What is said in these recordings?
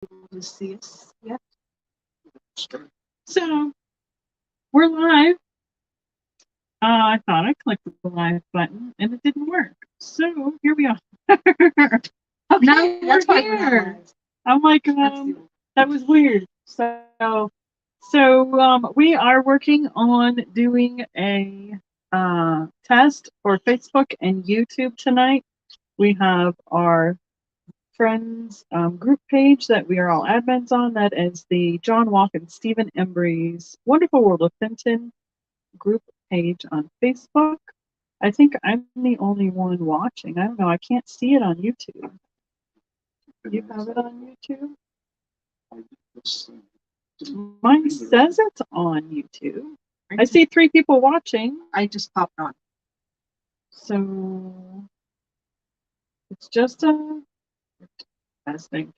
able to see us yet. So we're live. I thought I clicked the live button and it didn't work. So here we are. Okay, Now that's we're why here. I'm like, that was weird. So we are working on doing a test for Facebook and YouTube tonight. We have our friends group page that we are all admins on. That is the John Walk and Stephen Embry's Wonderful World of Fenton group page on Facebook. I think I'm the only one watching. I don't know. I can't see it on YouTube. You have it on YouTube? Mine says it's on YouTube. I see 3 people watching. I just popped on. So it's just a testing.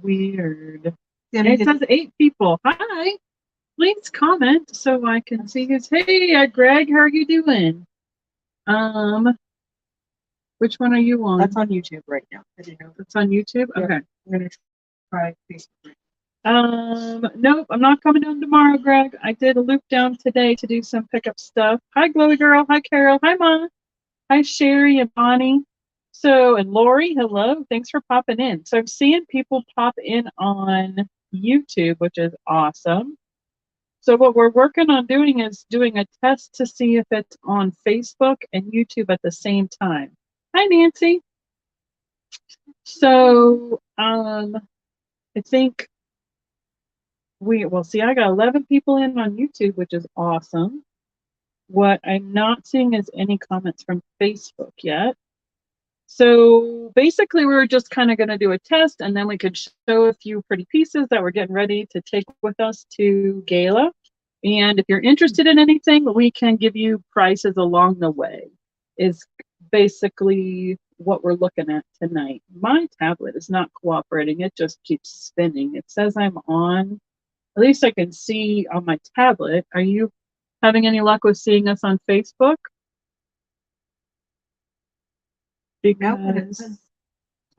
Weird. And it says 8 people. Hi. Please comment so I can see who's. Hey, Greg, how are you doing? Which one are you on? That's on YouTube right now. I didn't know. That's on YouTube? Yeah. Okay. I'm gonna try Facebook. Nope, I'm not coming down tomorrow, Greg. I did a loop down today to do some pickup stuff. Hi, Glowy Girl. Hi, Carol. Hi, Ma. Hi, Sherry and Bonnie. So, and Lori, hello. Thanks for popping in. So I'm seeing people pop in on YouTube, which is awesome. So what we're working on doing is doing a test to see if it's on Facebook and YouTube at the same time. Hi, Nancy. So I think see, I got 11 people in on YouTube, which is awesome. What I'm not seeing is any comments from Facebook yet. So basically, we're just kind of going to do a test, and then we could show a few pretty pieces that we're getting ready to take with us to Gala. And if you're interested in anything, we can give you prices along the way, is basically what we're looking at tonight. My tablet is not cooperating. It just keeps spinning. It says I'm on. At least I can see on my tablet. Are you having any luck with seeing us on Facebook? Because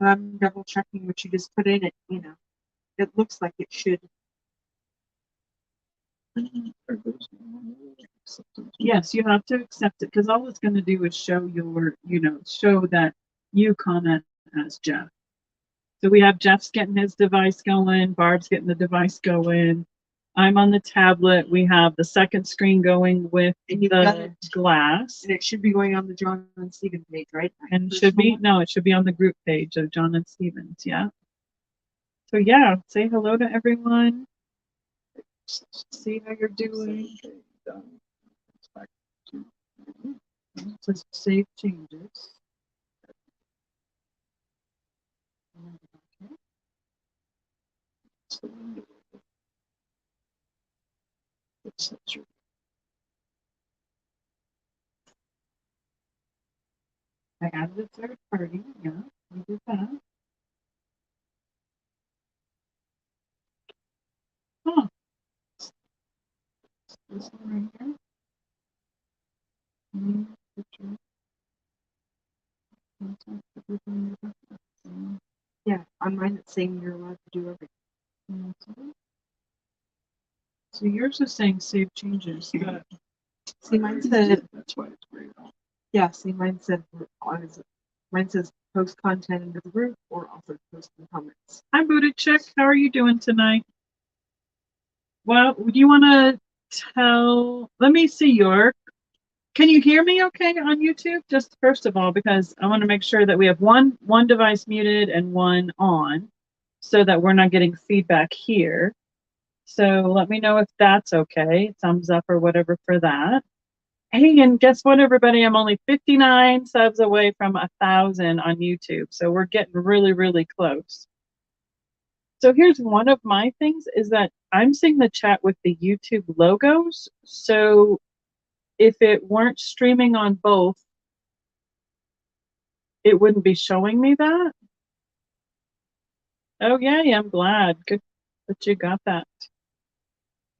I'm double checking what you just put in it, it looks like it should. Yes, you have to accept it because all it's going to do is show your, show that you comment as Jeff. So we have Jeff's getting his device going, Barb's getting the device going. I'm on the tablet. We have the second screen going with the glass. And it should be going on the John and Stephen page, right? And it should be on the group page of John and Stevens, yeah. So yeah, say hello to everyone. See how you're doing. It says save changes. I added a third party, yeah, we did that. Huh. This one right here. Yeah, on mine it's saying you're allowed to do everything. So yours is saying save changes. But see, mine said that's why it's great. Yeah, see, mine says post content into the group or also post in comments. Hi, Booted Chick. How are you doing tonight? Well, do you want to tell? Let me see your. Can you hear me okay on YouTube? Just first of all, because I want to make sure that we have one device muted and one on, so that we're not getting feedback here. So let me know if that's okay. Thumbs up or whatever for that. Hey, and guess what, everybody? I'm only 59 subs away from 1,000 on YouTube. So we're getting really, really close. So here's one of my things is that I'm seeing the chat with the YouTube logos. So if it weren't streaming on both, it wouldn't be showing me that. Oh, yeah, I'm glad. Good that you got that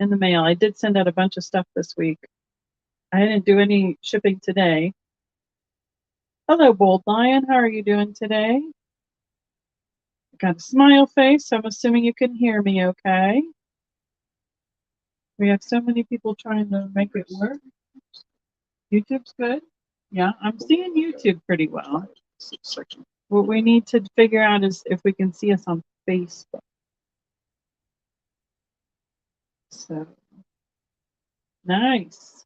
in the mail. I did send out a bunch of stuff this week. I didn't do any shipping today. Hello, Bold Lion. How are you doing today? Got a smile face, so I'm assuming you can hear me okay. We have so many people trying to make it work. YouTube's good. Yeah, I'm seeing YouTube pretty well. What we need to figure out is if we can see us on Facebook. So, nice.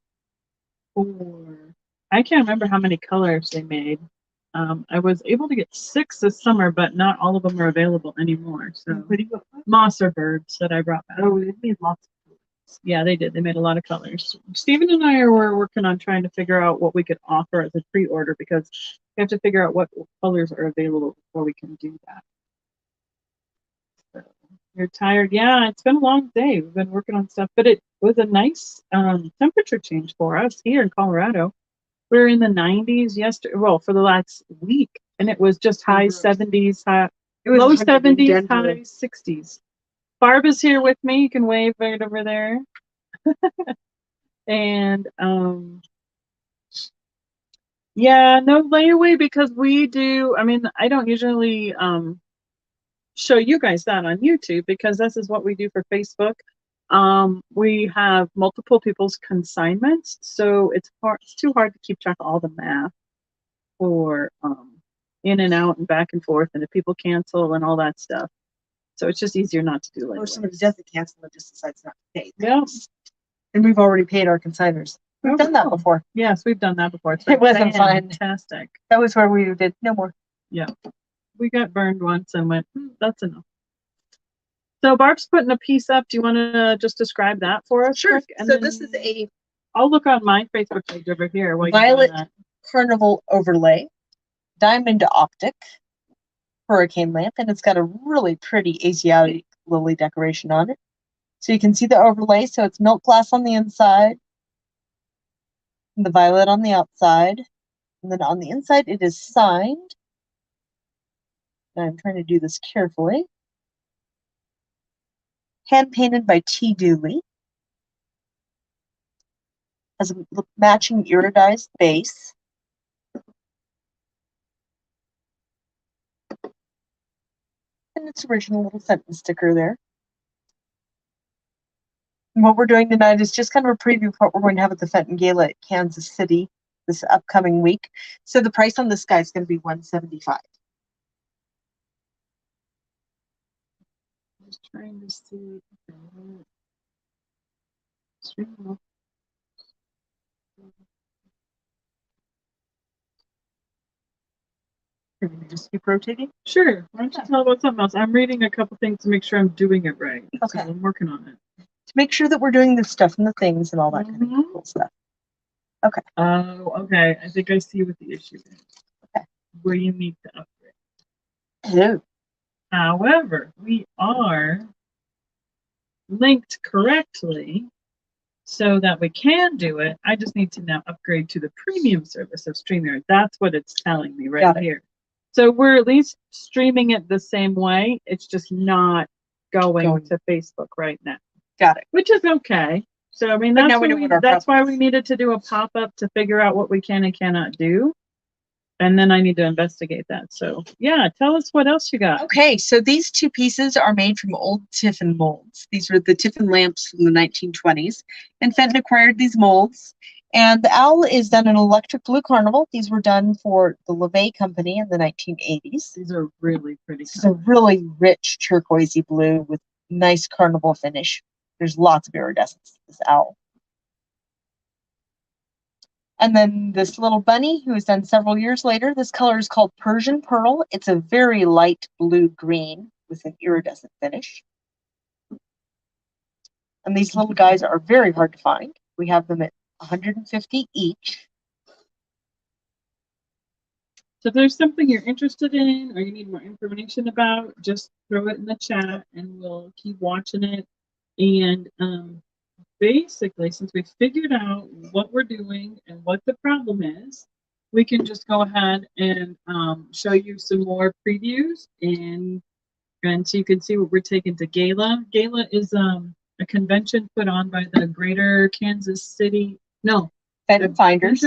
I can't remember how many colors they made. I was able to get 6 this summer, but not all of them are available anymore. So, moss or birds that I brought back. Oh, it made lots of colors. Yeah, they did. They made a lot of colors. Stephen and I were working on trying to figure out what we could offer as a pre-order because we have to figure out what colors are available before we can do that. So, you're tired? Yeah, it's been a long day. We've been working on stuff, but it was a nice temperature change for us here in Colorado. We were in the 90s yesterday, well, for the last week, and it was just high 70s, low 70s, high 60s. Barb is here with me. You can wave right over there. And yeah, no layaway because we do. I mean, I don't usually show you guys that on YouTube because this is what we do for Facebook. We have multiple people's consignments, so it's too hard to keep track of all the math for in and out and back and forth, and if people cancel and all that stuff. So it's just easier not to do like. Or somebody doesn't cancel and just decides not to pay. Yes. And we've already paid our consigners. We've done that before. Yes, we've done that before. It wasn't fun. Fantastic. That was where we did no more. Yeah. We got burned once and went, that's enough. So Barb's putting a piece up. Do you want to just describe that for us? Sure. And so this is a I'll look on my Facebook page over here. violet carnival overlay, diamond optic hurricane lamp, and it's got a really pretty Asiatic lily decoration on it. So you can see the overlay. So it's milk glass on the inside, and the violet on the outside, and then on the inside it is signed. And I'm trying to do this carefully. Hand painted by T. Dooley. Has a matching iridized base. And its original little Fenton sticker there. And what we're doing tonight is just kind of a preview of what we're going to have at the Fenton Gala at Kansas City this upcoming week. So the price on this guy is going to be $175. Just trying to see. Can we just keep rotating? Sure. Why don't you tell about something else? I'm reading a couple things to make sure I'm doing it right. Okay. So I'm working on it. To make sure that we're doing the stuff and the things and all that kind of cool stuff. Okay. Oh, okay. I think I see what the issue is. Okay. Where you need to upgrade. Hello. However, we are linked correctly so that we can do it. I just need to now upgrade to the premium service of StreamYard. That's what it's telling me right here. So we're at least streaming it the same way. It's just not going to Facebook right now. Got it. Which is okay. So I mean that's why we needed to do a pop-up to figure out what we can and cannot do. And then I need to investigate that. So yeah, tell us what else you got. Okay, so these two pieces are made from old Tiffin molds. These were the Tiffin lamps from the 1920s. And Fenton acquired these molds. And the owl is done in electric blue carnival. These were done for the LeVay company in the 1980s. These are really pretty. It's a really rich turquoisey blue with nice carnival finish. There's lots of iridescence to this owl. And then this little bunny, who was done several years later, this color is called Persian Pearl. It's a very light blue-green with an iridescent finish. And these little guys are very hard to find. We have them at $150 each. So if there's something you're interested in or you need more information about, just throw it in the chat and we'll keep watching it. And basically, since we figured out what we're doing and what the problem is, we can just go ahead and show you some more previews and so you can see what we're taking to Gala. Gala is a convention put on by the Greater Kansas City, no, Fenton Finders.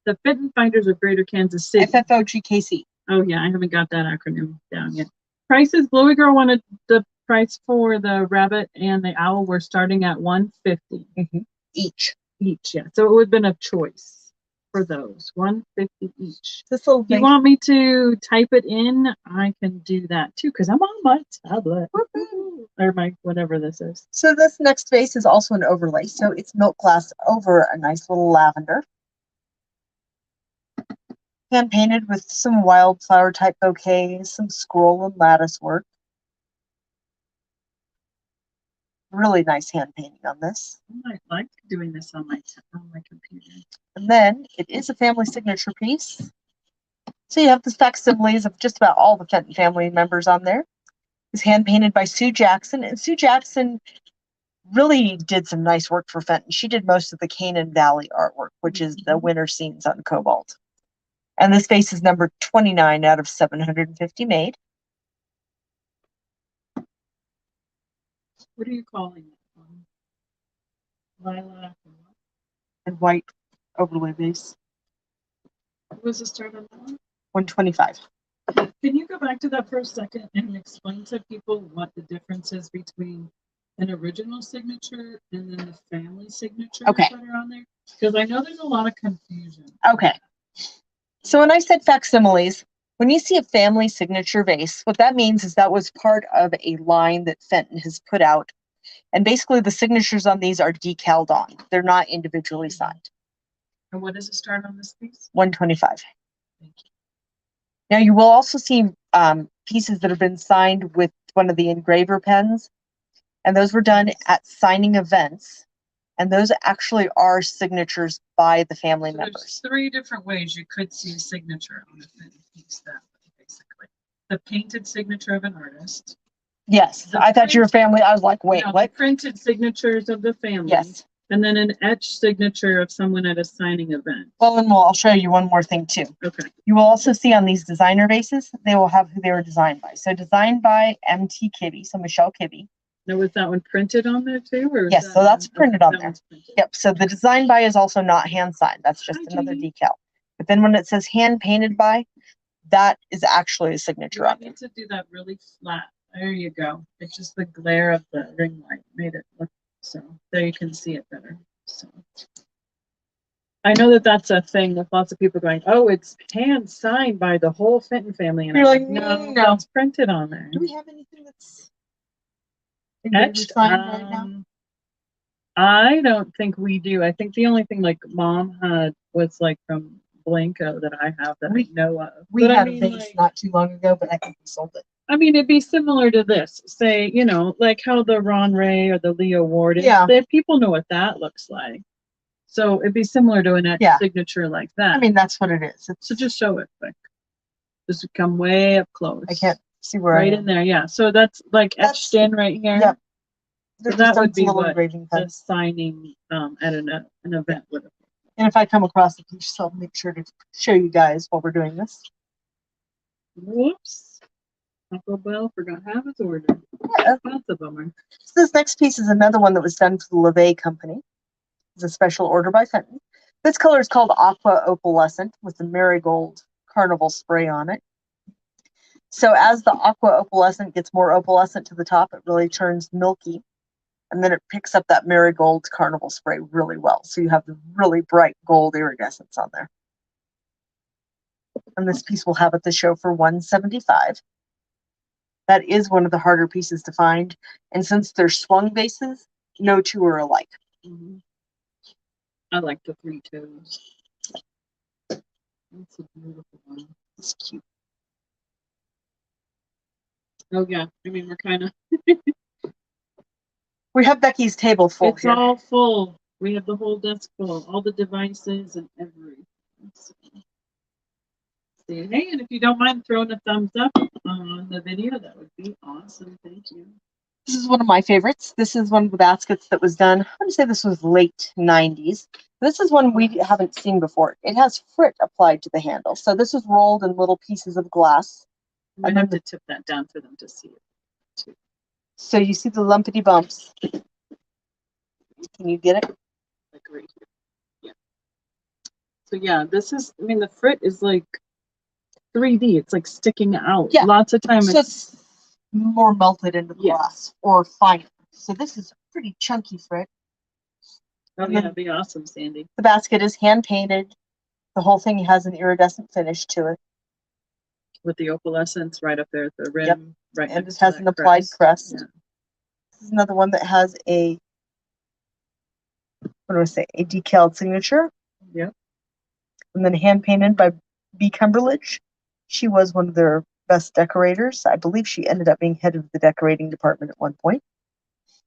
the Fenton Finders of Greater Kansas City. FFOGKC. Oh yeah, I haven't got that acronym down yet. Prices, Bluey Girl wanted the price for the rabbit and the owl were starting at $150 each. Each, yeah. So it would have been a choice for those. $150 each. This little If you want me to type it in, I can do that too, because I'm on my tablet. Or my whatever this is. So this next vase is also an overlay. So it's milk glass over a nice little lavender. Hand painted with some wildflower type bouquets, some scroll and lattice work. Really nice hand painting on this. I might like doing this on my computer. And then it is a family signature piece. So you have the facsimiles of just about all the Fenton family members on there. It's hand painted by Sue Jackson, and Sue Jackson really did some nice work for Fenton. She did most of the Canaan Valley artwork, which is the winter scenes on Cobalt. And this vase is number 29 out of 750 made. What are you calling that one? Lilac And white overlay vase. What was the start on that one? 125. Can you go back to that for a second and explain to people what the difference is between an original signature and then the family signatures that are on there? Because I know there's a lot of confusion. Okay. So when I said facsimiles, when you see a family signature vase, what that means is that was part of a line that Fenton has put out. And basically the signatures on these are decaled on. They're not individually signed. And what does it start on this piece? 125. Thank you. Now you will also see pieces that have been signed with one of the engraver pens. And those were done at signing events. And those actually are signatures by the family members. There's 3 different ways you could see a signature on a Fenton piece that way, basically. The painted signature of an artist. Yes, I thought you were family. I was like, wait, what? The printed signatures of the family. Yes. And then an etched signature of someone at a signing event. Well, and I'll show you one more thing too. Okay. You will also see on these designer vases, they will have who they were designed by. So designed by M.T. Kibbe, so Michelle Kibbe. Now, was that one printed on there too? Or yes, so that's printed on there. Yep, so the design by is also not hand signed. That's just another decal. But then when it says hand painted by, that is actually a signature on it. I need to do that really flat. There you go. It's just the glare of the ring light made it look so. There you can see it better. So I know that that's a thing with lots of people going, oh, it's hand signed by the whole Fenton family. And you're like, no, no, it's printed on there. Do we have anything that's etched right now? I don't think we do. I think the only thing like Mom had was like from Blanco that I have that I know of. We had a vase not too long ago, but I think we sold it. I mean, it'd be similar to this. Say, you know, like how the Ron Ray or the Leo Ward is. Yeah. People know what that looks like. So it'd be similar to an etched signature like that. I mean, that's what it is. So just show it quick. Just come way up close. I can't see where right in there. Yeah. So that's like etched in right here. Yep. So that would be what the signing at an event would have been. And if I come across a piece, I'll make sure to show you guys while we're doing this. Whoops. Taco Bell forgot half its order. Yeah. That's a bummer. So this next piece is another one that was done for the LeVay company. It's a special order by Fenton. This color is called Aqua Opalescent with the marigold carnival spray on it. So as the Aqua Opalescent gets more opalescent to the top, it really turns milky. And then it picks up that marigold carnival spray really well. So you have the really bright gold iridescence on there. And this piece will have at the show for $175. That is one of the harder pieces to find. And since they're swung vases, no two are alike. Mm-hmm. I like the 3 toes. That's a beautiful one. It's cute. Oh, yeah. I mean, we're kind of... We have Becky's table full. It's all full. We have the whole desk full. All the devices and everything. So, hey, and if you don't mind throwing a thumbs up on the video, that would be awesome. Thank you. This is one of my favorites. This is one of the baskets that was done, I want to say this was late 90s. This is one we haven't seen before. It has frit applied to the handle. So this was rolled in little pieces of glass. I have to tip that down for them to see it too. So you see the lumpity bumps. Can you get it? Like right here. Yeah. So yeah, this is, I mean, the frit is like 3D. It's like sticking out. Yeah. Lots of time So it's more melted into the glass or finer. So this is pretty chunky frit. Oh yeah, be awesome, Sandy. The basket is hand painted. The whole thing has an iridescent finish to it. With the opalescence right up there at the rim, right And next it has to an that applied crest. Yeah. This is another one that has a, what do I say, a decaled signature. Yep. And then hand painted by B. Cumberledge. She was one of their best decorators. I believe she ended up being head of the decorating department at one point.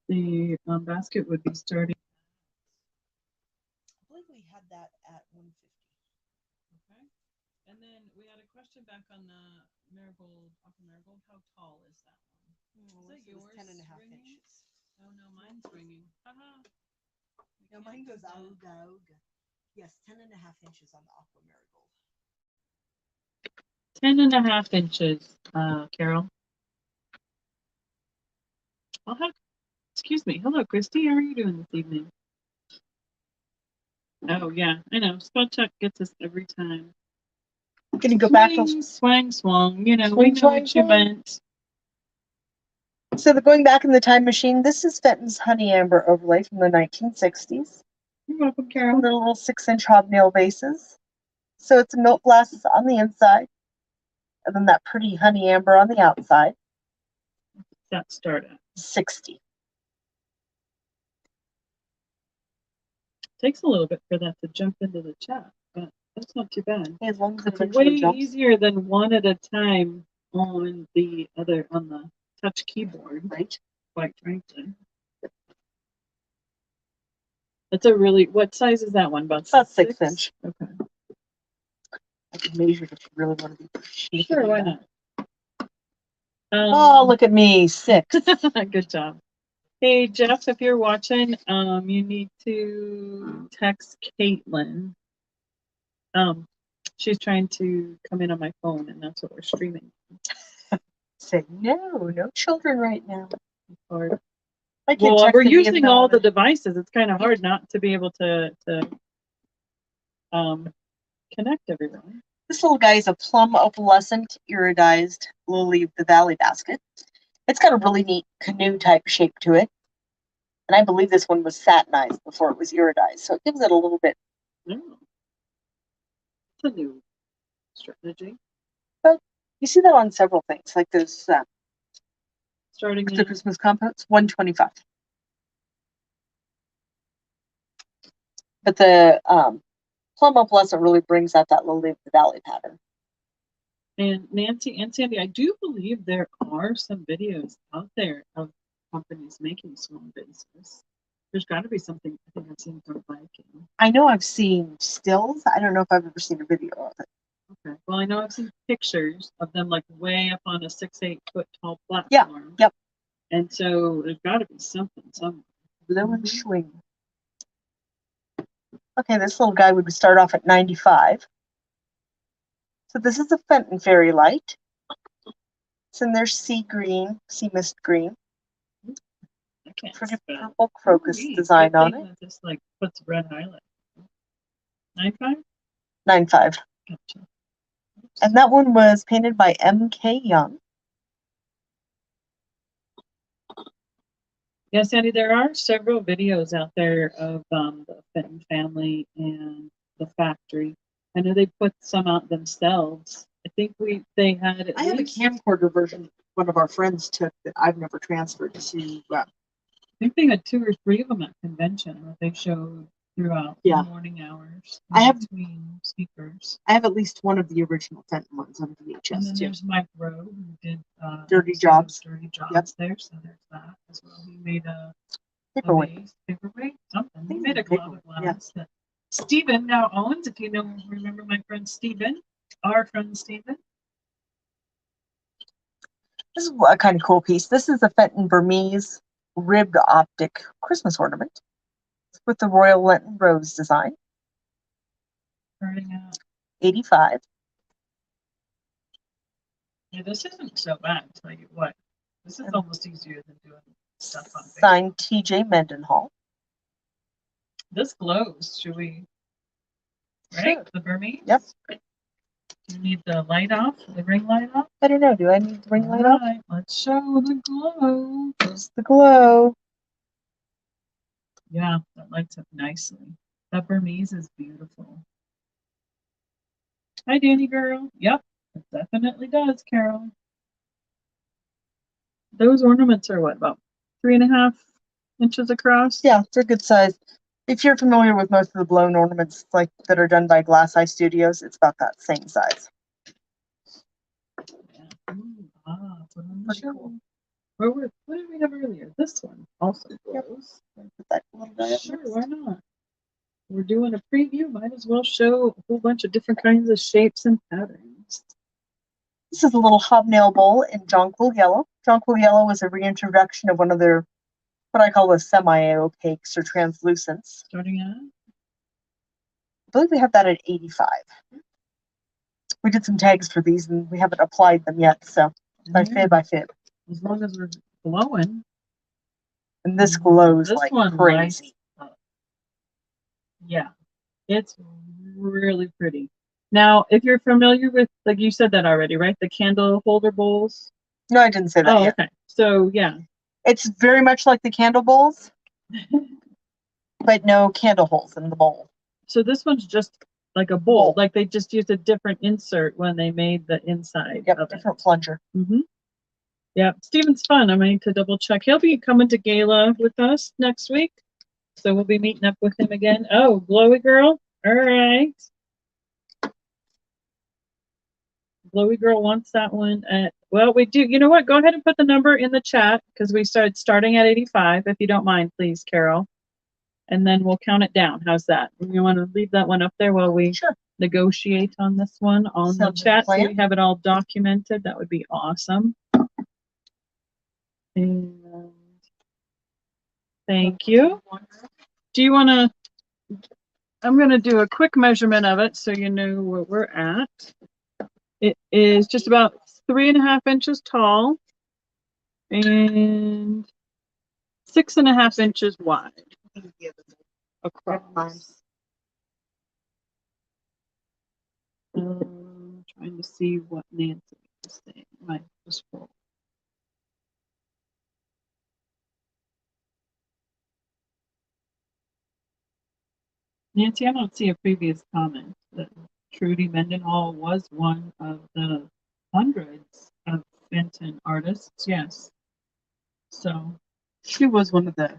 The basket would be starting. I believe we had that at 150. Okay. And then we had a question back on the marigold, aqua marigold. How tall is that one? Is that yours? 10.5 ringing? inches. Oh no, mine's ringing. Haha. No, mine goes auga auga. Yes, 10.5 inches on the aqua marigold. 10.5 inches, Carol. Well, excuse me. Hello, Christy. How are you doing this evening? Oh yeah, I know. Spot check gets us every time. Can you go back? Swang, swung. You know, we know what you meant. So the going back in the time machine, this is Fenton's honey amber overlay from the 1960s. You're welcome, Carol. They're little 6-inch hobnail bases. So it's milk glasses on the inside, and then that pretty honey amber on the outside. That start at 60. Takes a little bit for that to jump into the chat, but that's not too bad. As long as it's way easier than one at a time on the touch keyboard, right? Quite frankly. That's a really, what size is that one? About 6 inch. Okay. I can measure it if you really want to be. Sure, why not? Oh, look at me, 6. Good job. Hey, Jeff, if you're watching, you need to text Caitlin. She's trying to come in on my phone, and that's what we're streaming. Say no children right now. Well, we're using all the devices. It's kind of hard not to be able to connect everyone. This little guy is a plum opalescent iridized lily of the valley basket. It's got a really neat canoe type shape to it. And I believe this one was satinized before it was iridized. So it gives it a little bit. It's a new strategy. But you see that on several things, like those starting the Christmas compotes, $125. But the plum opalescent really brings out that lily of the valley pattern. And Nancy and Sandy, I do believe there are some videos out there of companies making small bases. There's got to be something I think I've seen from Viking. I know I've seen stills. I don't know if I've ever seen a video of it. Okay. Well, I know I've seen pictures of them like way up on a 6-8 foot tall platform. Yep. And so there's got to be something somewhere. Blow and swing. Okay, this little guy would start off at 95. So this is a Fenton Fairy Light. It's in their sea mist green. Pretty purple crocus design on it. Just like puts red highlight. 95? 95. Gotcha. And that one was painted by M.K. Young. Yeah, Sandy, there are several videos out there of the Fenton family and the factory. I know they put some out themselves. I think they had. I have a camcorder version one of our friends took that I've never transferred to. I think they had 2 or 3 of them at convention that they showed throughout the morning hours. Between speakers. I have at least one of the original Fenton ones on VHS. And then there's Mike Rowe who did Dirty Jobs. There, so there's that as well. He made a paperweight, something. He made a glove glass that Stephen now owns. If you remember my friend Stephen, our friend Stephen. This is a kind of cool piece. This is a Fenton Burmese ribbed optic Christmas ornament with the Royal Lenten Rose design. Starting at 85. Yeah, this isn't so bad. I'll tell you what. This is almost easier than doing stuff on Facebook. Signed T.J. Mendenhall. This glows. Should we? right? Sure. The Burmese? Yep. You need the light off, the ring light off? I don't know. Do I need the ring light off? Alright, let's show the glow. There's the glow. Yeah, that lights up nicely. That Burmese is beautiful. Hi, Danny girl. Yep, it definitely does, Carol. Those ornaments are what, about 3.5 inches across? Yeah, they're good size. If you're familiar with most of the blown ornaments like that are done by Glass Eye Studios, it's about that same size. Yeah. Ooh, put on the Pretty show. cool. What did we have earlier? This one also glows. Put that little guy up Sure, next. why not? We're doing a preview. Might as well show a whole bunch of different kinds of shapes and patterns. This is a little hobnail bowl in jonquil yellow. Jonquil yellow was a reintroduction of one of their, what I call the semi-opaques or translucents. Starting at? I believe we have that at 85. We did some tags for these and we haven't applied them yet, so by fib, I fib. As long as we're glowing. And this glows This like one crazy. Yeah, it's really pretty. Now, if you're familiar with, like you said that already, right? The candle holder bowls. No, I didn't say that yet. Okay. So, yeah. It's very much like the candle bowls, but no candle holes in the bowl. So this one's just like a bowl. Like they just used a different insert when they made the inside. Yep, of different plunger. Mm-hmm. Yeah, Steven's fun. I need to double check. He'll be coming to Gala with us next week. So we'll be meeting up with him again. Oh, Glowy Girl. All right. Glowy Girl wants that one at, well, we do. You know what? Go ahead and put the number in the chat because we started starting at 85, if you don't mind, please, Carol. And then we'll count it down. How's that? You want to leave that one up there while we negotiate on this one on the chat so we have it all documented? That would be awesome. And thank you. Do you want to, I'm going to do a quick measurement of it so you know where we're at. It is just about 3.5 inches tall and 6.5 inches wide across. Trying to see what Nancy is saying. Might just scroll. Nancy, I don't see a previous comment that Trudy Mendenhall was one of the hundreds of Fenton artists. Yes. So she was one of the,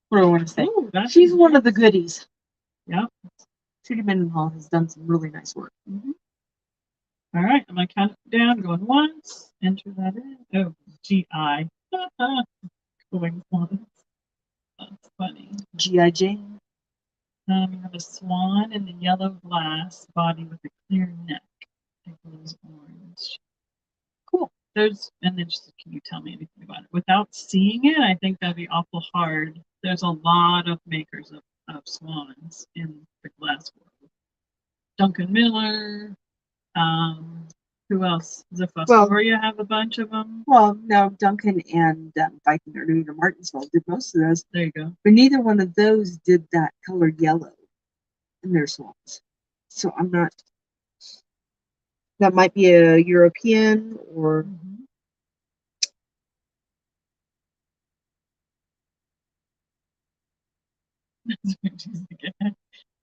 what do I want to say? Ooh, she's one of the goodies. Yeah. Trudy Mendenhall has done some really nice work. Mm-hmm. All right, I'm going to count it down, going once, enter that in. Oh, GI. Going once. That's funny. G.I. Jane. We have a swan in the yellow glass body with a clear neck. It glows orange. Cool. There's, and then just, can you tell me anything about it? Without seeing it, I think that'd be awful hard. There's a lot of makers of swans in the glass world. Duncan Miller. Who else? Fostoria have a bunch of them. Well, no, Duncan and Viking or Martinsville did most of those. There you go. But neither one of those did that color yellow in their swans. So I'm not. That might be a European or.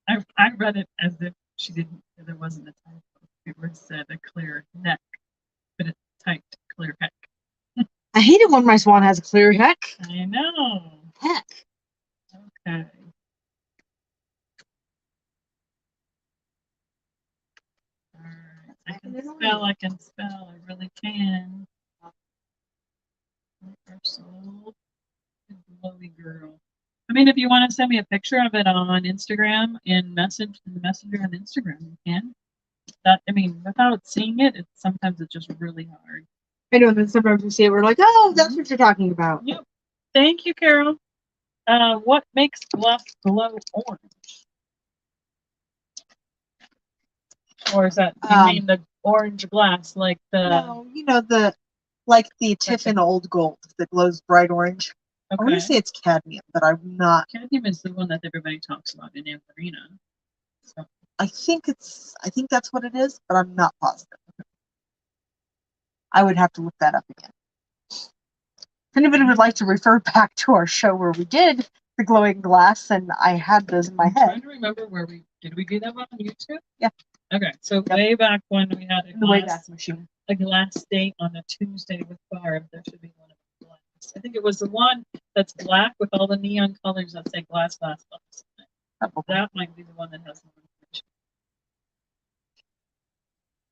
I read it as if she didn't. There wasn't a typo. It was said a clear neck, but it's typed clear heck. I hate it when my swan has a clear heck. I know. Heck. Okay. All right. I can spell. I really can. Glowy Girl. I mean, if you want to send me a picture of it on Instagram in the messenger on Instagram, you can. That, I mean, without seeing it, sometimes it's just really hard. I know, and then sometimes we see it, we're like, oh, that's what you're talking about. Yep. Thank you, Carol. What makes glass glow orange? Or is that, you mean the orange glass, like the... No, you know, like the Tiffin Old Gold that glows bright orange. I want to say it's cadmium, but I'm not. Cadmium is the one that everybody talks about in Amberina. So I think that's what it is, but I'm not positive. I would have to look that up again. If anybody would like to refer back to our show where we did the glowing glass, and I had those in my head. I'm trying to remember where we do we that one on YouTube? Yeah. Okay, so way back when we had the Wayback Machine, a glass date on a Tuesday with Barb, there should be one of the glass. I think it was the one that's black with all the neon colors that say glass. That might be the one that has more information.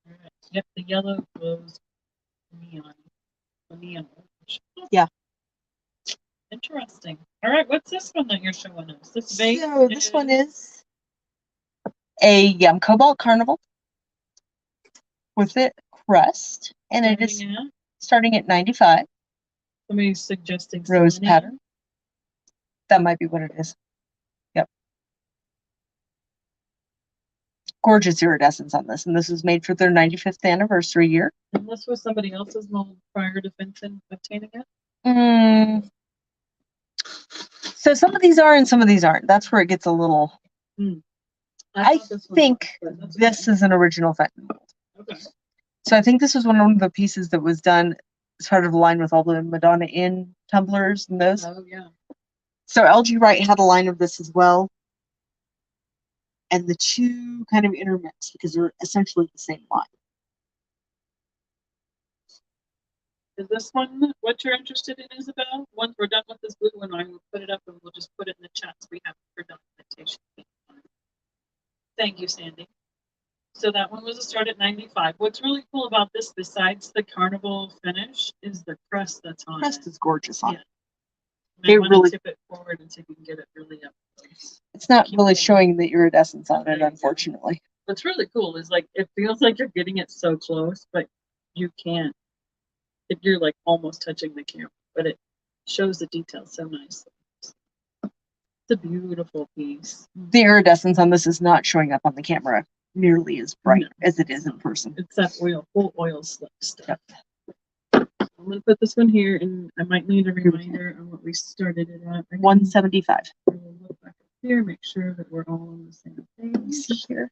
All right. Yep, the yellow glows neon. Neon orange. Yeah. Interesting. All right, what's this one that you're showing us? This vase. So this one is a Cobalt Carnival with it crest, and it is starting at 95. Somebody's suggesting rose pattern. That might be what it is. Yep. Gorgeous iridescence on this, and this was made for their 95th anniversary year. And this was somebody else's mold prior to Fenton obtaining it? So some of these are and some of these aren't. That's where it gets a little... I think this is an original Fenton mold. Okay. So I think this was one of the pieces that was done as part of a line with all the Madonna Inn tumblers and those. Oh, yeah. So LG Wright had a line of this as well. And the two kind of intermix because they're essentially the same line. Is this one what you're interested in, Isabel? Once we're done with this blue one, I will put it up and we'll just put it in the chat so we have it for documentation. Thank you, Sandy. So that one was a start at 95. What's really cool about this, besides the carnival finish, is the crest that's on it. Crest is gorgeous on it. It really tip it forward and so you can get it really up close. It's not really showing the iridescence on it, unfortunately. What's really cool is like it feels like you're getting it so close, but you can't. If you're like almost touching the camera, but it shows the details so nicely. It's a beautiful piece. The iridescence on this is not showing up on the camera nearly as bright as it is in person. It's that full oil slick stuff. Yep. I'm going to put this one here, and I might need a reminder on what we started it at. 175. We'll look back up here, make sure that we're all on the same page. See here.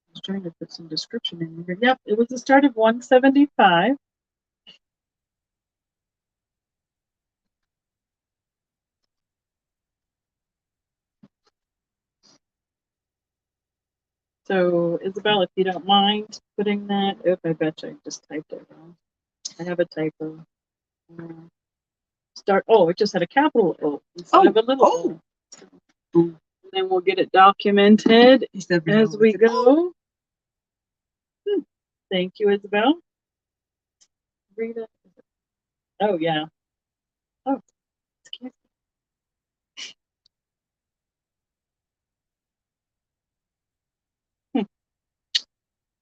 I was trying to put some description in here. Yep, it was the start of 175. So, Isabel, if you don't mind putting that, I bet you I just typed it wrong. I have a typo. It just had a capital O instead of a little O. And then we'll get it documented as we go. Thank you, Isabel. Rita. Oh, yeah. Oh, excuse me.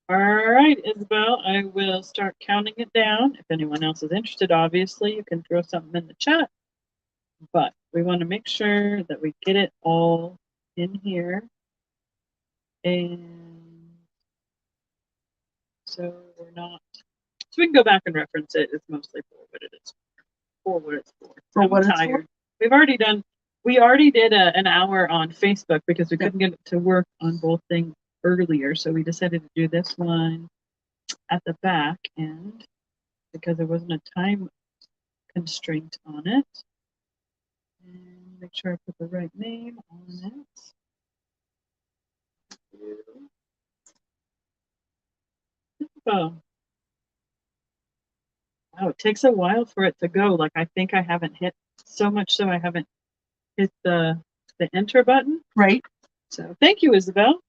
All right, Isabel, I will start counting it down. If anyone else is interested, obviously, you can throw something in the chat. But we want to make sure that we get it all in here. And so we're not... So we can go back and reference it. It's mostly for what it is. For what it's for. I'm tired. We already did an hour on Facebook because we couldn't get it to work on both things earlier, so we decided to do this one at the back end because there wasn't a time constraint on it. And make sure I put the right name on it. Oh. Wow, it takes a while for it to go. Like I think I haven't hit so much so I haven't hit the enter button. Right. So thank you, Isabel.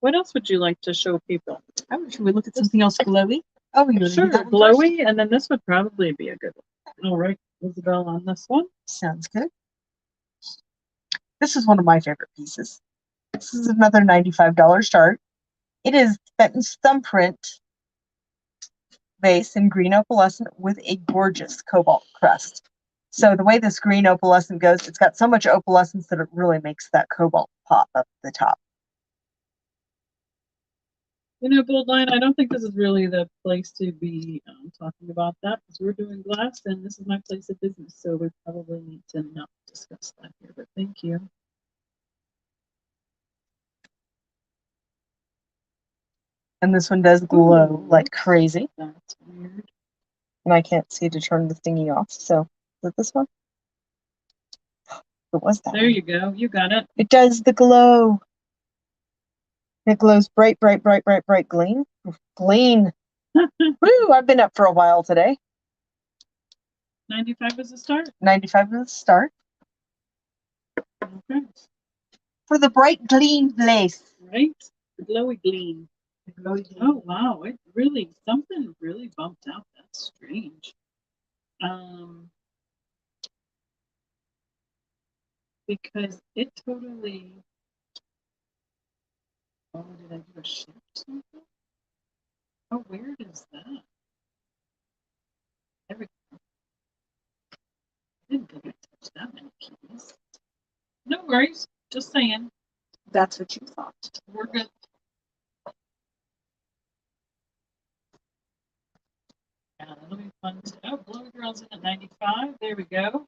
What else would you like to show people? Should we look at something else glowy? Oh, sure, glowy, and then this would probably be a good one. All right, Isabel, on this one. Sounds good. This is one of my favorite pieces. This is another $95 start. It is Fenton's thumbprint vase in green opalescent with a gorgeous cobalt crest. So the way this green opalescent goes, it's got so much opalescence that it really makes that cobalt pop up the top. You know, Bold Line, I don't think this is really the place to be talking about that because we're doing glass and this is my place of business. So we probably need to not discuss that here, but thank you. And this one does glow like crazy. That's weird. And I can't see to turn the thingy off. So, is it this one? It was that There one. you go. You got it. It does the glow. It glows bright, bright, bright, bright, bright green. Green. Woo! I've been up for a while today. 95 is the start? 95 is the start. Okay. For the bright gleam place. Right? The glowy gleam. Oh wow, it really something really bumped out. That's strange. Because it totally. Oh, did I do a shift something? How weird is that? There we go. I didn't think I touched that many keys. No worries. Just saying. That's what you thought. We're good. Yeah, that'll be fun. Oh, Glowy Girls in at 95. There we go.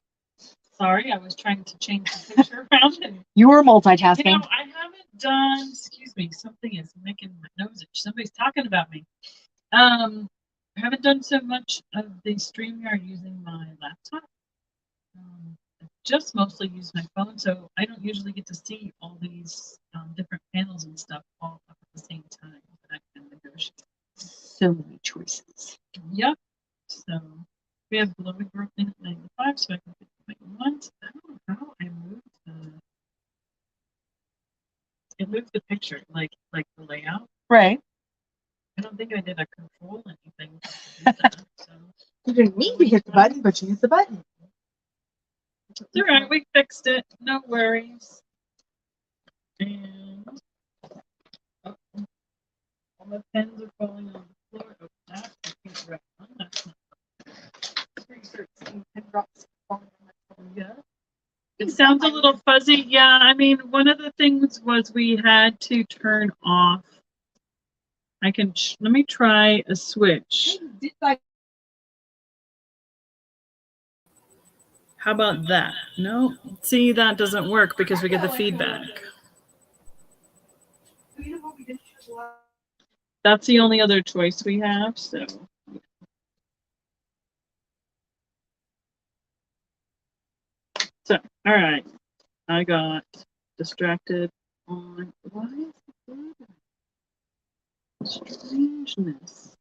Sorry, I was trying to change the picture around. And, you were multitasking. you know, I haven't done, excuse me, something is making my nose itch. Somebody's talking about me. I haven't done so much of the StreamYard using my laptop. I just mostly use my phone, so I don't usually get to see all these different panels and stuff all up at the same time that I can negotiate. So many choices. Yep. So we have Glowy Girl in at 95, so I can pick my ones. I don't know how I moved it moved the picture, like the layout. Right. I don't think I did a control anything to do that. So You didn't mean to hit the button, but you hit the button. it's all right, we fixed it. No worries. And oh, all my pens are falling on the floor. Oh, that's the right one. That's not. Yeah. It sounds a little fuzzy. Yeah, I mean, one of the things was we had to turn off. I can, let me try a switch. How about that? No, see, that doesn't work because we get the feedback. That's the only other choice we have, so. So, all right. I got distracted on, why is it strangeness?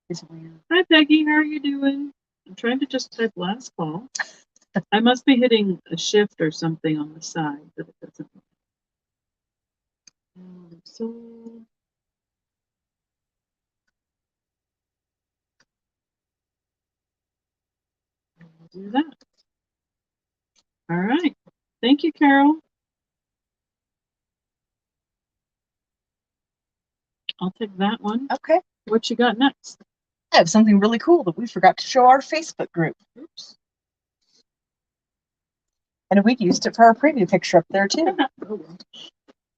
It's weird. Hi, Peggy. How are you doing? I'm trying to just type last call. I must be hitting a shift or something on the side, but it doesn't. So I'll do that. All right. Thank you, Carol. I'll take that one. Okay. What you got next? I have something really cool that we forgot to show our Facebook group. Oops. And we used it for our preview picture up there too.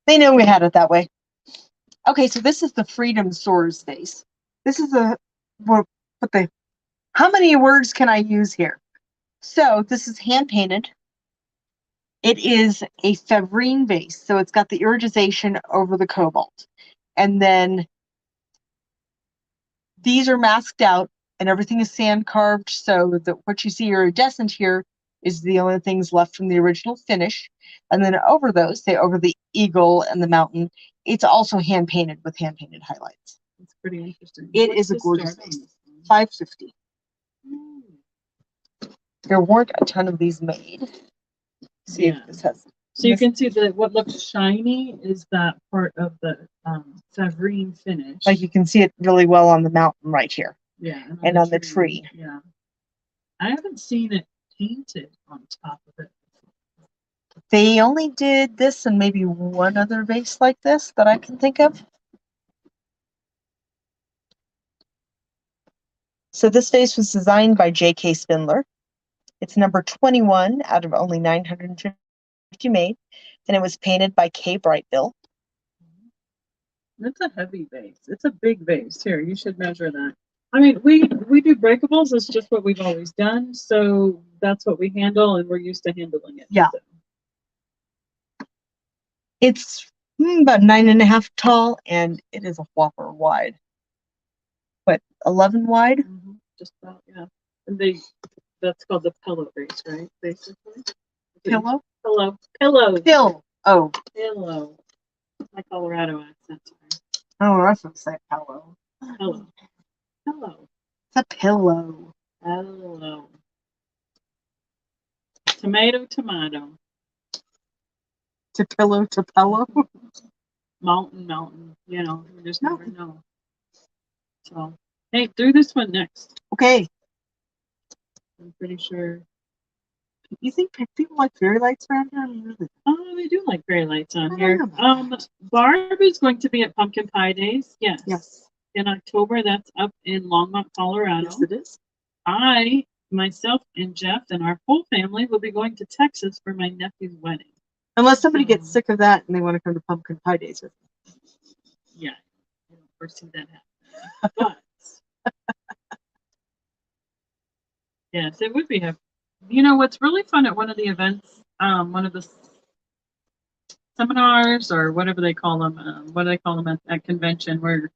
They know we had it that way. Okay, so this is the Freedom Soars vase. This is how many words can I use here? So this is hand painted. It is a Fevrine vase, so it's got the iridization over the cobalt. And then these are masked out and everything is sand carved, so that what you see iridescent here is the only things left from the original finish. And then over those, say over the eagle and the mountain, it's also hand painted with hand painted highlights. It's pretty interesting. It is a gorgeous vase. $5.50. There weren't a ton of these made. See if this has. So you can see that what looks shiny is that part of the Fevrine finish. Like you can see it really well on the mountain right here. Yeah. And on the tree. Yeah. I haven't seen it painted on top of it. They only did this and maybe one other vase like this that I can think of. So this vase was designed by J.K. Spindler. It's number 21 out of only 950 made, and it was painted by Kay Brightbill. It's a heavy vase. It's a big vase. Here, you should measure that. I mean, we do breakables. It's just what we've always done. So that's what we handle, and we're used to handling it. Yeah. So. It's about 9.5 tall, and it is a whopper wide. What, 11 wide? Mm-hmm. Just about, yeah. And that's called the pillow vase, right? Basically. Pillow? Pillow. Pill. Oh. Pillow. My Colorado accent. Oh, I was going to say pillow. Pillow. Pillow. It's a pillow. Hello. Tomato. To pillow to pillow. Mountain. You know, you just never know. So, hey, do this one next. Okay. I'm pretty sure. You think people like fairy lights around here? I mean, really? Oh, they do like fairy lights on I here. don't know about Barb is going to be at Pumpkin Pie Days. Yes. Yes. In October, that's up in Longmont, Colorado. Yes, it is. Myself, and Jeff and our whole family will be going to Texas for my nephew's wedding. Unless somebody gets sick of that and they want to come to Pumpkin Pie Days with me. Yeah, I don't foresee that happening. But yes, it would be a. You know what's really fun at one of the events, one of the seminars or whatever they call them. What do they call them at convention where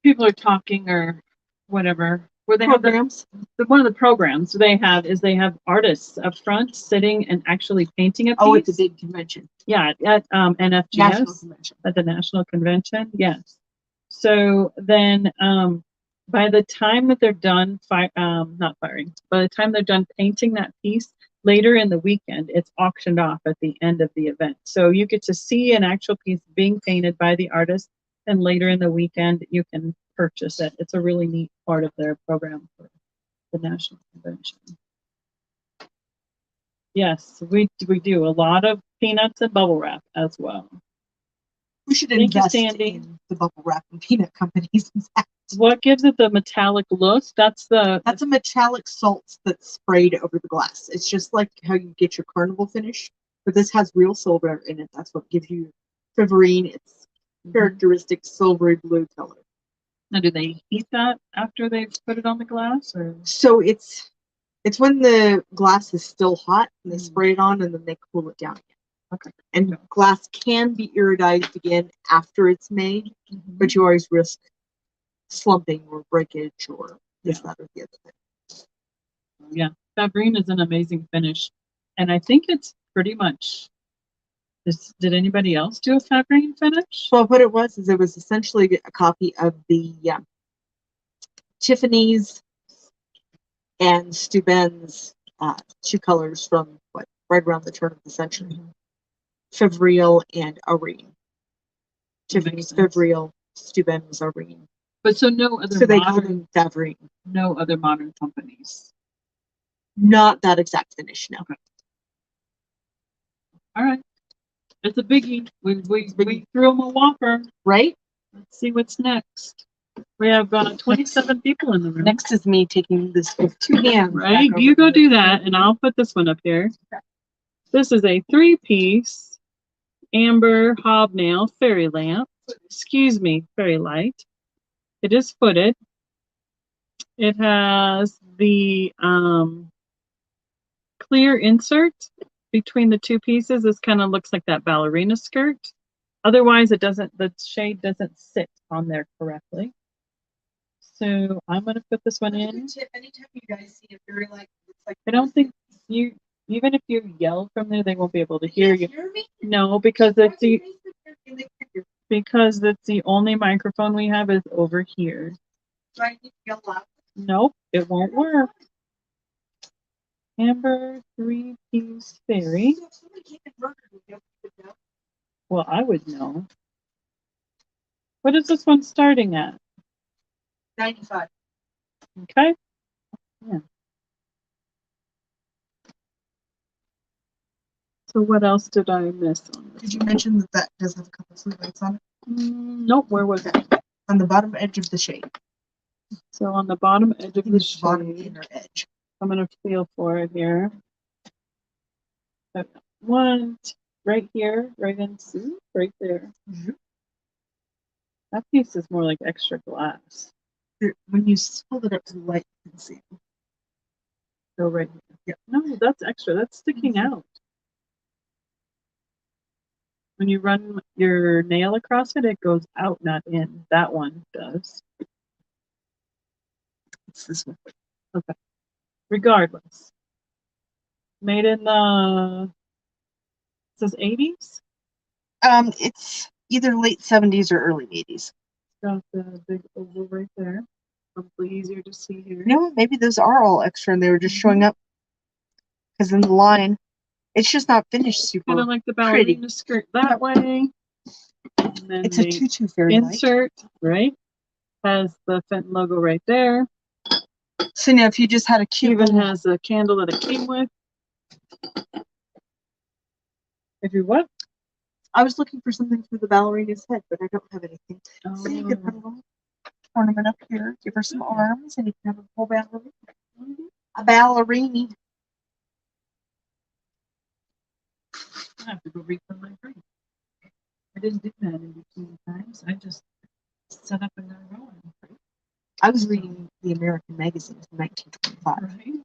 people are talking or whatever? Where they Programs. have one of the programs they have artists up front sitting and actually painting a piece. Oh, it's a big convention. Yeah, at NFGS, National convention. at the national convention. Yes. So then, by the time that they're done, not firing, by the time they're done painting that piece, later in the weekend, it's auctioned off at the end of the event. So you get to see an actual piece being painted by the artist, and later in the weekend, you can purchase it. It's a really neat part of their program for the national convention. Yes, we do a lot of peanuts and bubble wrap as well. We should invest in the bubble wrap and peanut companies. What gives it the metallic look? That's a metallic salt that's sprayed over the glass. It's just like how you get your carnival finish, but this has real silver in it. That's what gives you Fiverine. It's characteristic silvery blue color. Now, do they heat that after they've put it on the glass, or? So it's when the glass is still hot and they spray it on and then they cool it down again. Okay. And glass can be iridized again after it's made, but you always risk slumping or breakage or this, that, or the other thing. Yeah, Fiverine is an amazing finish, and I think it's pretty much. Did anybody else do a Fiverine finish? Well, what it was is it was essentially a copy of the Tiffany's and Steuben's two colors from right around the turn of the century. Fevriel and Arene. Tiffany's Fevriel, Steuben's Arene. But so no other. So they call them Favrine. No other modern companies. Not that exact finish, no. Okay. All right. It's a biggie. We threw them a whopper. Right? Let's see what's next. We have 27 people in the room. Next is me taking this with two hands. Right? You go do that, and I'll put this one up here. Okay. This is a 3-piece amber hobnail fairy lamp. Excuse me, fairy light. It is footed. It has the clear insert between the two pieces. This kind of looks like that ballerina skirt. Otherwise, the shade doesn't sit on there correctly. So I'm going to put this one in. Anytime you guys see a fairy light, it's like I don't think even if you yell from there, they won't be able to hear you. Hear me? No, because it's the only microphone we have is over here. Do I need to yell loud? Nope, it won't work. Amber 3-piece fairy. Well, I would know. What is this one starting at? 95. Okay. Yeah. So what else did I miss on this? Did you mention that does have a couple of sleeve lights on it? Nope. Where was it? On the bottom edge of the shade. So on the bottom edge of the shade. Bottom inner edge. I'm going to feel for it here. One right here, right there. That piece is more like extra glass. When you hold it up to the light, you can see. Go right here. Yeah. No, that's extra. That's sticking out. When you run your nail across it, it goes out, not in. That one does. It's this one. Okay. Regardless. Made in the, it says 80s? It's either late 70s or early 80s. Got the big oval right there. Hopefully easier to see here. You know what? Maybe those are all extra and they were just showing up. Because in the line, it's just not finished super kind of like the pretty. ballerina skirt that way. And then It's a tutu fairy insert, right? Has the Fenton logo right there. So now if you just had a cute Even little... has a candle that it came with. If you what? I was looking for something for the ballerina's head, but I don't have anything. Oh. So you could put a little ornament up here, give her some arms, and you can have a full ballerina. A ballerina. I have to go read from my brain. I didn't do that in between times. I just set up and got rolling. I was reading the American magazine from 1925. Right.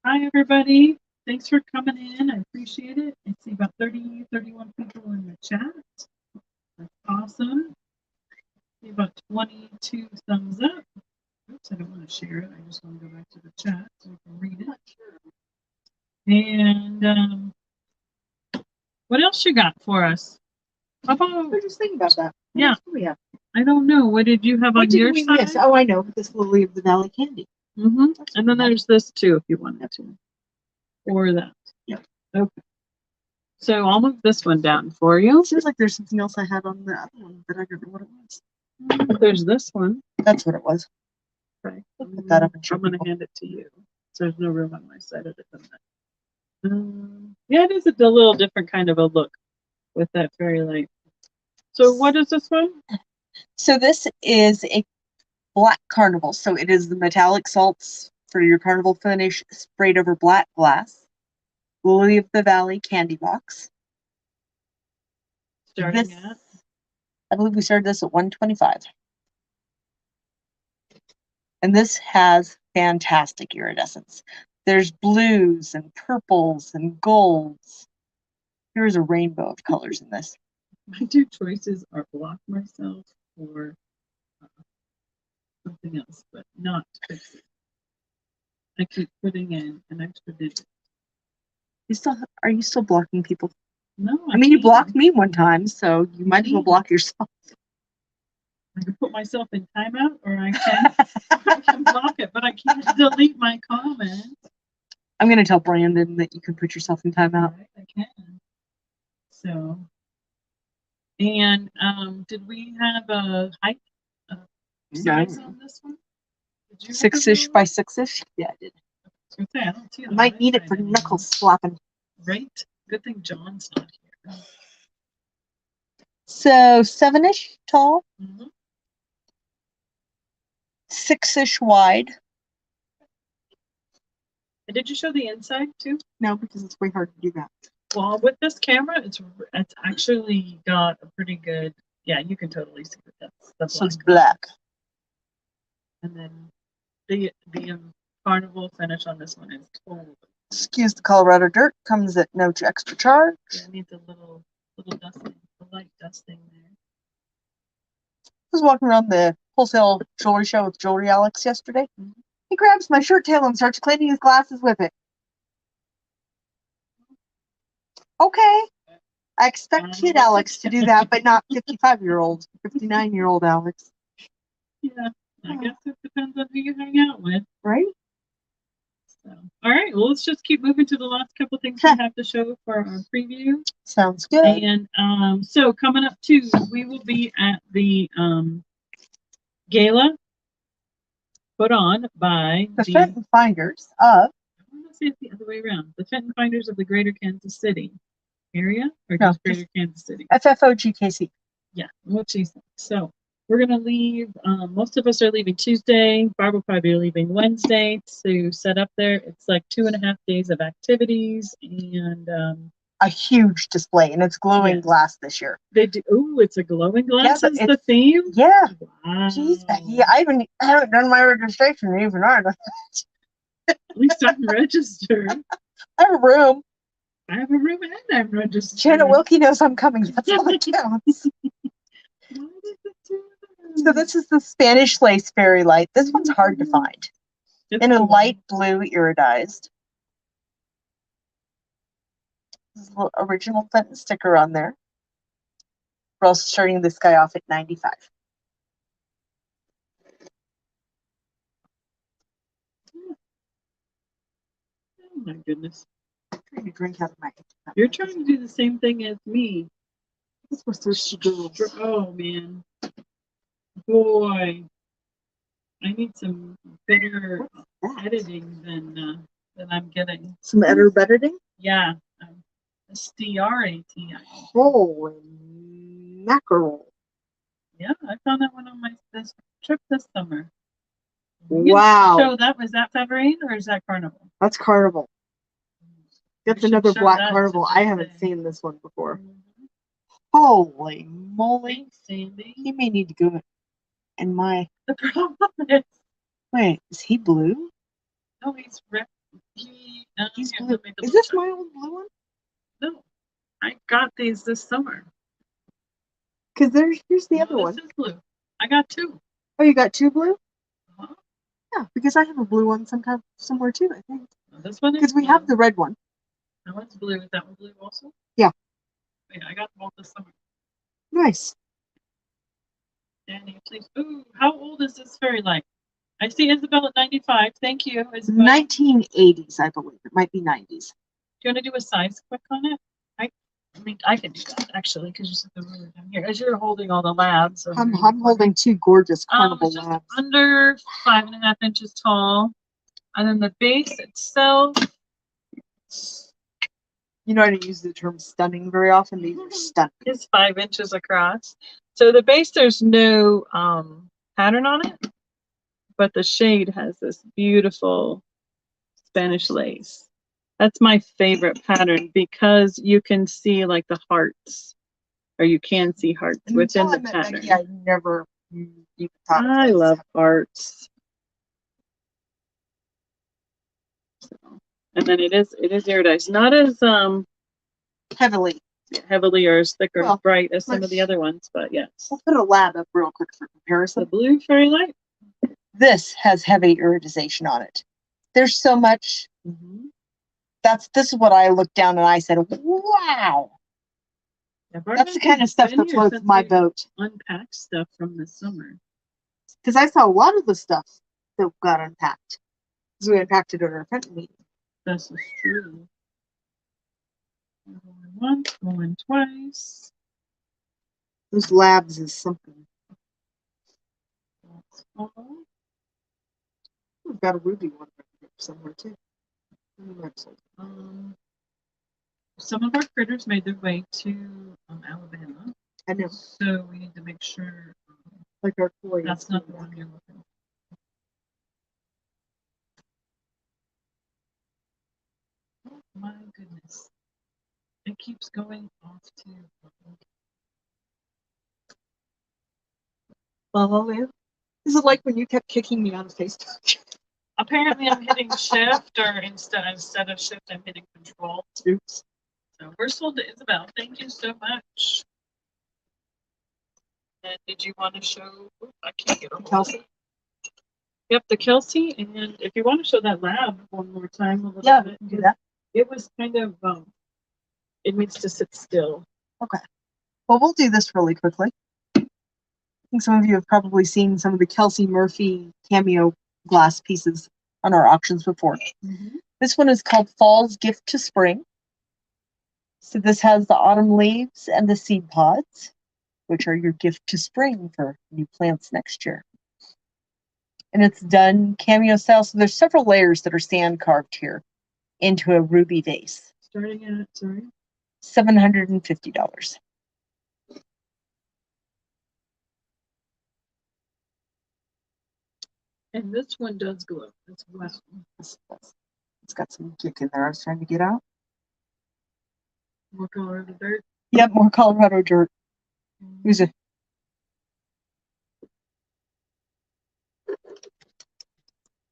Hi, everybody. Thanks for coming in. I appreciate it. I see about 30, 31 people in the chat. That's awesome. I see about 22 thumbs up. Oops, I don't want to share it. I just want to go back to the chat so I can read it. And what else you got for us? How about, We're just thinking about that. Yeah. What do we have? I don't know. What did you have What on did your we side? miss? Oh, I know. This Lily of the Valley candy. Mm-hmm. And then there's this too, if you wanted to. Or that. Yeah. Okay. So I'll move this one down for you. It seems like there's something else I had on the other one, but I don't know what it was. There's this one. That's what it was. Okay. Put that up and show I'm going to people. hand it to you. So there's no room on my side of it. Yeah, it is a little different kind of a look with that fairy light. So what is this one? So this is a black carnival. So it is the metallic salts for your carnival finish sprayed over black glass. Lily of the Valley candy box. Starting at? I believe we started this at $125. And this has fantastic iridescence. There's blues and purples and golds. There's a rainbow of colors in this. My two choices are block myself or something else, but not fix it. I keep putting in an extra digit. Are you still blocking people? No, I mean, you blocked me one time, so you might as well block yourself. I can put myself in timeout, or I can block it, but I can't delete my comment. I'm going to tell Brandon that you can put yourself in timeout. Right, I can. So, and did we have a height size on this one? 6-ish by 6-ish? Yeah, I did. I don't see I might need it for knuckle slapping. Right? Good thing John's not here. So 7-ish tall. 6-ish wide. And did you show the inside too? No, because it's way hard to do that. Well, with this camera, it's actually got a pretty good. Yeah, you can totally see that that's So it's black. And then the carnival finish on this one is totally. Excuse the Colorado dirt. Comes at no extra charge. Yeah, it needs a little dusting, a light dusting there. I was walking around the wholesale jewelry show with Jewelry Alex yesterday. He grabs my shirt tail and starts cleaning his glasses with it. Okay. I expect kid Alex to do that, but not 55-year-old, 59-year-old Alex. Yeah, I guess it depends on who you hang out with. Right? So, all right, well, let's just keep moving to the last couple things we have to show for our preview. Sounds good. And so coming up too, we will be at the Gala put on by the Fenton Finders of. I want to say it's the other way around. The Fenton Finders of the Greater Kansas City area, or just Greater Kansas City. FFOGKC. Yeah, what she said. So we're gonna leave. Most of us are leaving Tuesday. Barb will probably be leaving Wednesday to set up there. It's like 2.5 days of activities, and a huge display, and it's glowing glass this year. They do. Ooh, it's a glowing glass. Yeah, is the theme. Yeah. Wow. Jeez, Becky, I haven't done my registration even on. At least I'm registered. I have a room. I have a room and I'm registered. Janet Wilkie knows I'm coming. That's all that counts. So this is the Spanish lace fairy light. This one's hard to find. It's In a cool. light blue iridized. This is a little original Fenton sticker on there. We're also starting this guy off at $95. Oh my goodness. I'm trying to drink out of my cup. You're trying to do the same thing as me. This was thirsty girls. Oh man. Boy. I need some better editing than I'm getting. Some editing? Yeah. SDRATI. Holy mackerel. Yeah, I found that one on this trip this summer. Wow. So was that February or is that Carnival? That's Carnival. That's another black Carnival. I haven't seen this one before. Mm-hmm. Holy moly. Thanks, Sandy. He may need to go in my... The problem is... Wait, is he blue? No, he's red. He's blue. Is this my old blue one? No. I got these this summer. Because here's the other one. This is blue. I got two. Oh, you got two blue? Uh-huh. Yeah, because I have a blue one somewhere too, I think. Well, this one is because we have the red one. That one's blue. Is that one blue also? Yeah. Yeah, I got them both this summer. Nice. Danny, please. Ooh, how old is this fairy light? I see Isabel at 95. Thank you, Isabel. 1980s, I believe. It might be 90s. Do you want to do a size quick on it? I mean, I can do that actually because you said the ruler down here. As you're holding all the labs. I'm holding two gorgeous Carnival labs. Under 5.5 inches tall, and then the base itself. You know, I don't use the term stunning very often. These are stunning. Is 5 inches across. So the base, there's no pattern on it, but the shade has this beautiful Spanish lace. That's my favorite pattern because you can see like the hearts, or you can see hearts within the pattern. Becky, I never even thought I love hearts. So, and then it is iridized, not as heavily or as thick or bright as some of the other ones, but yes. We'll put a lab up real quick for comparison. The blue fairy light. This has heavy iridization on it. There's so much. Mm-hmm. This is what I looked down and I said, wow. That's the kind of stuff that floats my boat. Unpacked stuff from the summer. Because I saw a lot of the stuff that got unpacked. Because we unpacked it at our Fenton meeting. This is true. Going once, going twice. Those labs is something. We've got a ruby one somewhere too. Some of our critters made their way to Alabama. I know. So we need to make sure like our koi. That's not the one you're looking for. Oh my goodness. It keeps going off to. Is it like when you kept kicking me out of Facebook? Apparently I'm hitting shift, or instead of shift, I'm hitting control. Oops. So we're sold to Isabel. Thank you so much. And did you want to show? I can't get a Kelsey. Yep, the Kelsey. And if you want to show that lab one more time, a little bit, do that. It was kind of it needs to sit still. Okay. Well, we'll do this really quickly. I think some of you have probably seen some of the Kelsey Murphy cameo glass pieces on our auctions before. Mm-hmm. This one is called Fall's Gift to Spring. So this has the autumn leaves and the seed pods, which are your gift to spring for new plants next year. And it's done cameo style. So there's several layers that are sand carved here into a ruby vase. Starting at, sorry? $750. And this one does glow as well. It's got some kick in there I was trying to get out. More Colorado dirt. Yep, more Colorado dirt. Here's a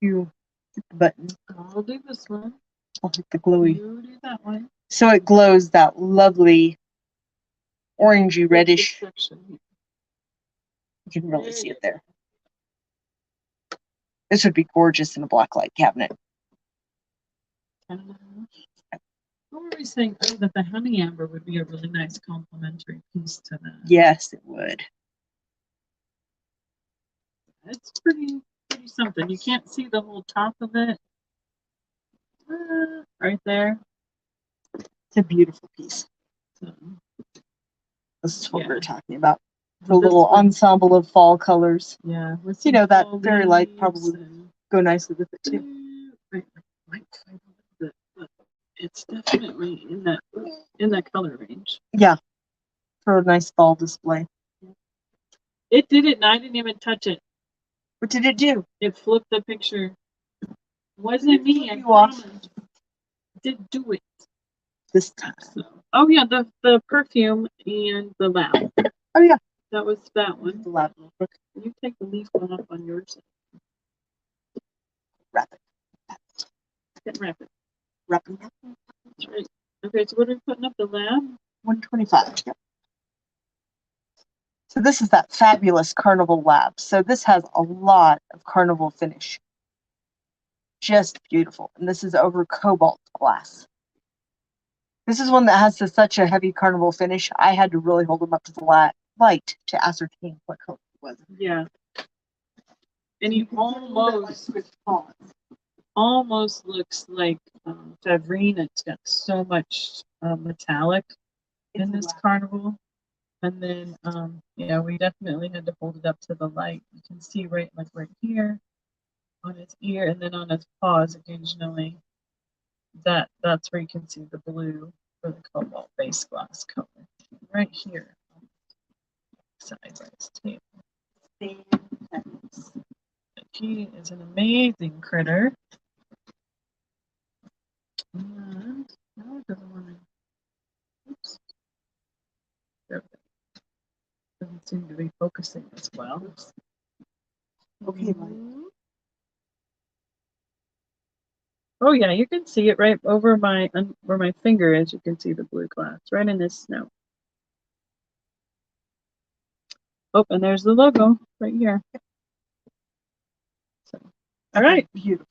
you hit the button. I'll do this one. I'll hit the glowy. You do that one. So it glows that lovely orangey reddish. Section. You can really see it there. This would be gorgeous in a blacklight cabinet. What were we saying? Oh, that the honey amber would be a really nice complementary piece to that. Yes, it would. It's pretty something. You can't see the whole top of it. Right there. It's a beautiful piece. So, this is what yeah. we were talking about. The little ensemble of fall colors. Yeah. You know, that fairy light probably go nicely with it too. It's definitely in that color range. Yeah. For a nice fall display. It did it and I didn't even touch it. What did it do? It flipped the picture. Wasn't me. I did do it this time. So, oh yeah, the perfume and the lab. Oh yeah, that was that one. The lab. You take the leaf one up on yours. Wrap it. Wrap it. Wrap it. That's right. Okay, so what are we putting up? The lab? 125. Yep. So this is that fabulous Carnival lab. So this has a lot of Carnival finish. Just beautiful. And this is over cobalt glass. This is one that has such a heavy Carnival finish. I had to really hold them up to the light to ascertain what color it was. Yeah. And he almost looks like Favrine. It's got so much metallic in this Carnival. And then, we definitely had to hold it up to the light. You can see right here on his ear and then on his paws occasionally. That's where you can see the blue for the cobalt base glass color. Right here. Side by his tail. He is an amazing critter. And now it doesn't want to. Oops. There we go. Doesn't seem to be focusing as well. Okay, oh yeah, you can see it right over where my finger is. You can see the blue glass right in this snow. Oh, and there's the logo right here. So, all right, beautiful.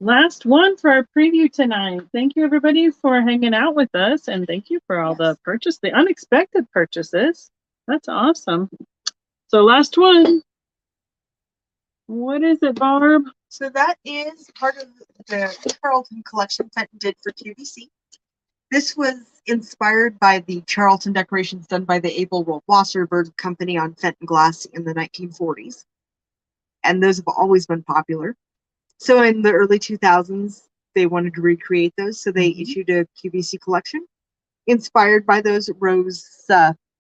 Last one for our preview tonight. Thank you everybody for hanging out with us, and thank you for all the unexpected purchases. That's awesome. So last one. What is it, Barb? So that is part of the Charlton collection Fenton did for QVC. This was inspired by the Charlton decorations done by the Abel Wasserberg Company on Fenton glass in the 1940s. And those have always been popular. So in the early 2000s, they wanted to recreate those. So they issued a QVC collection inspired by those rose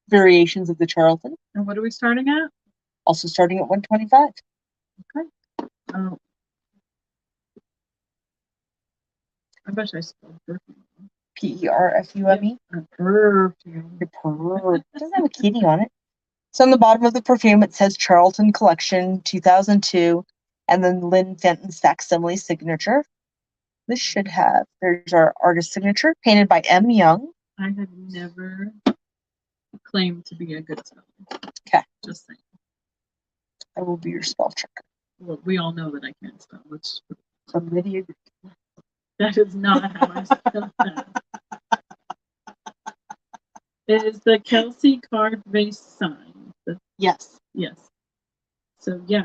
variations of the Charlton. And what are we starting at? Also starting at 125. Okay. Oh. I bet I spelled perfume. Perfume. Perfume. It doesn't have a kitty on it. So on the bottom of the perfume, it says Charlton Collection 2002, and then Lynn Fenton facsimile signature. This should have, there's our artist signature, painted by M. Young. I have never claimed to be a good speller. Okay. Just saying. I will be your spell checker. Well, we all know that I can't spell. Somebody. That is not how I spell that. It is the Kelsey card base sign. Yes. Yes. So yeah,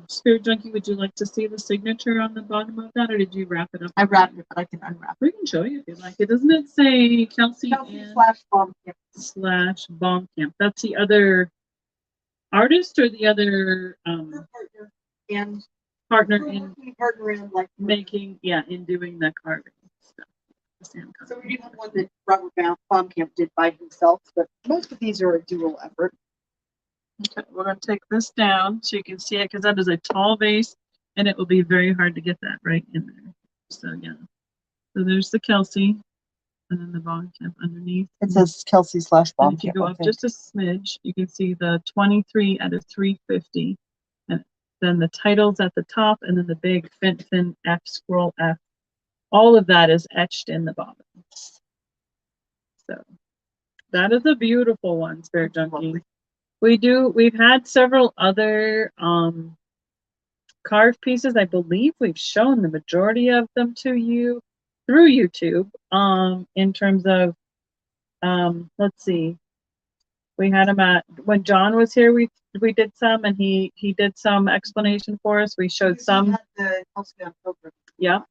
Spirit Junkie, would you like to see the signature on the bottom of that, or did you wrap it up? I wrapped it, but I can unwrap it. We can show you if you like it. Doesn't it say Kelsey / Bomb Camp? That's the other artist or the other partner in making, in doing the carving stuff. So we do have one that Robert Baumkamp did by himself, but most of these are a dual effort. Okay, we're going to take this down so you can see it, because that is a tall vase and it will be very hard to get that right in there. So yeah, so there's the Kelsey and then the Bontemp underneath. It says Kelsey / And Bontemp. if you go I up think. just a smidge, you can see the 23 at a 350, and then the titles at the top, and then the big Fenton F scroll F. All of that is etched in the bottom. So that is a beautiful one, Spirit Junkie. We've had several other carved pieces. I believe we've shown the majority of them to you through YouTube. In terms of let's see, we had him at when John was here. We did some, and he did some explanation for us. We showed some. Yeah,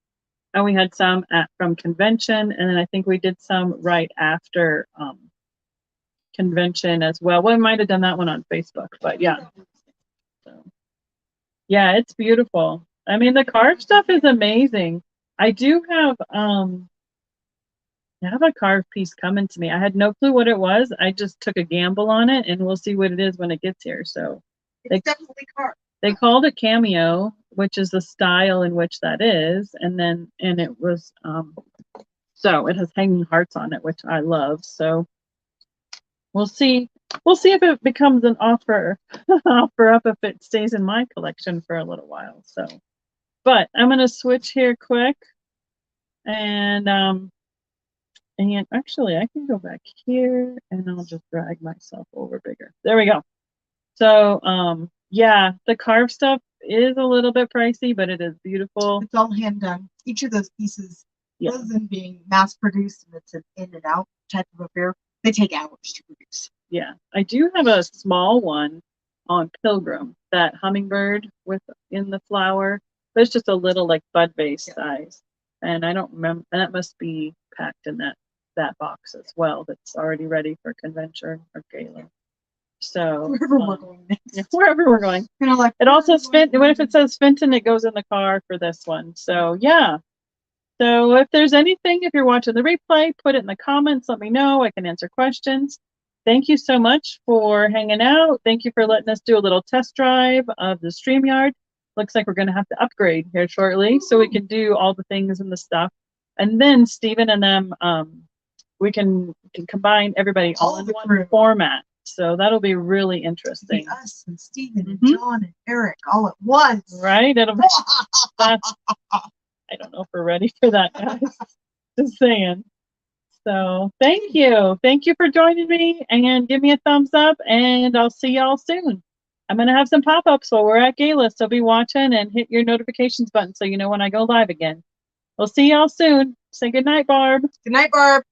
and we had some from convention, and then I think we did some right after convention as well. We might have done that one on Facebook, but yeah. So, yeah, it's beautiful. I mean, the carved stuff is amazing. I do have a carved piece coming to me. I had no clue what it was. I just took a gamble on it, and we'll see what it is when it gets here. So it's definitely carved. They called it cameo, which is the style in which that is, and it was so it has hanging hearts on it, which I love. So we'll see if it becomes an offer up if it stays in my collection for a little while. So, but I'm gonna switch here quick, and actually I can go back here, and I'll just drag myself over bigger. There we go. So yeah, the carved stuff is a little bit pricey, but it is beautiful. It's all hand done. Each of those pieces, rather than being mass produced and it's an in and out type of affair, they take hours to produce. Yeah, I do have a small one on Pilgrim, that hummingbird in the flower. But it's just a little like bud vase size, and I don't remember. That must be packed in that box as well. That's already ready for convention or gala. So wherever we're going next. Yeah, wherever we're going. Like, it also Fenton. What if it says Fenton? It goes in the car for this one. So yeah. So if there's anything, if you're watching the replay, put it in the comments. Let me know. I can answer questions. Thank you so much for hanging out. Thank you for letting us do a little test drive of the StreamYard. Looks like we're going to have to upgrade here shortly so we can do all the things and the stuff. And then Stephen and them, we can combine everybody all in one format. So that'll be really interesting. Us and Stephen and John and Eric all at once. Right? It'll be I don't know if we're ready for that, guys. Just saying. So thank you. Thank you for joining me, and give me a thumbs up, and I'll see y'all soon. I'm going to have some pop-ups while we're at Gala, so be watching and hit your notifications button so you know when I go live again. We'll see y'all soon. Say good night, Barb. Good night, Barb.